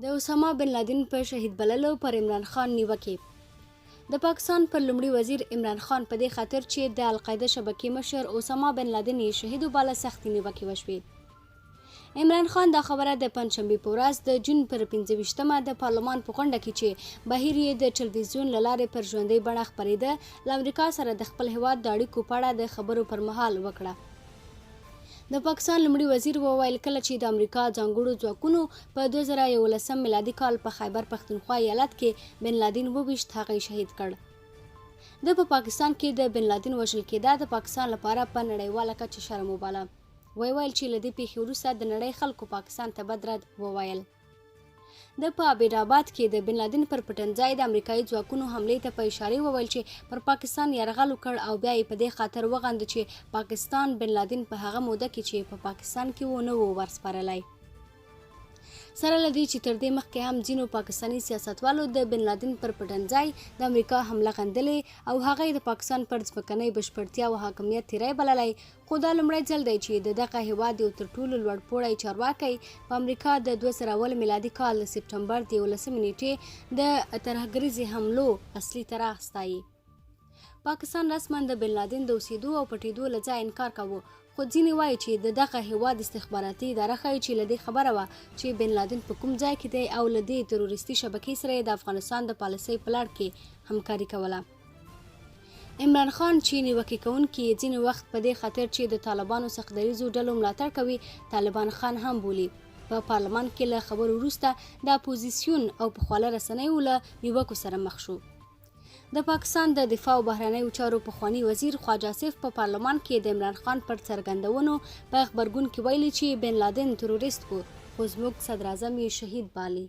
د اسامة بن لادن په شهید بللو پر عمران خان نیوکې. د پاکستان پر لومړي وزیر عمران خان په دې خاطر چې د القاعده شبکې مشر اسامة بن لادن یې شهید وباله سختې نیوکې وشوې. عمران خان دا خبره د پنجشنبې په ورځ د جون پر 25مه د پارلمان په غونډه کې چې بهیر یې د ټلویزیون له لارې پر ژوندۍ بڼه خپرېده له امریکا سره د خپل هیواد د اړیکو په اړه د خبرو پر مهال وکړه. د پاکستان لومړي وزیر وویل کله چې د امریکا ځانګړو ځواکونو په 2011 میلادي کال په خیبر پښتونخوا ایالت کې بن لادن وویشت هغه شهید کړ. د په پاکستان کې د بن لادن وژل کېده د پاکستان لپاره په نړیواله کچه شرم وباله. ویل چې له دې پیښې وروسته د نړۍ خلکو پاکستان ته بد رد وویل. د په ابیډاباد کې د بن لادن پر پټنځای د امریکایي ځواکونو حملې ته په اشاره وویل چې پر پاکستان یرغل وکړ او بیا یې په دې خاطر وغنده چې پاکستان بن لادن په هغه موده کې چې په پاکستان کې و نه و ورسپارلی. سره له دې چې تر دې مخکې هم ځینو پاکستاني سیاستوالو د بن لادن پر پټنځای د امریکا حمله غندلې او هغه د پاکستان پر ځمکنۍ بشپړتیا او حاکمیت تیری بللی، خو دا لومړی ځل دی چې د دغه هیواد یو تر ټولو لوړپوړی چارواکی په امریکا د 2001 میلادي کال د سپټمبر د 11 نیټې د ترهګریزې حملو اصلي طرح ستایي. پاکستان رسما د بن لادن د اوسېدو او پټېدو له ځای انکار کاوه، خو ځینې وایي چې د دغه هیواد استخباراتي اداره ښایي چې له دې خبره وه چې بن لادن په کوم ځای کې دی او له دې تروریستي شبکې سره یې د افغانستان د پالیسۍ په لړ کې همکاري کوله. عمران خان چې نیوکې کوونکي یې ځینې وخت په دې خاطر چې د طالبانو څخدریزو ډلو ملاتړ کوي طالبان خان هم بولي. په پارلمان کې له خبرو وروسته د اپوزیسیون او خواله رسنیو له نیوکو سره مخ شو. د پاکستان د دفاع او بهرنیو چارو پخوانی وزیر خواله په پارلمان کې د عمران خان پر څرګندونو په خبرګون کې ویلي چې بن لادن تروریست و خو زموږ صدراعظم یې شهید بالي.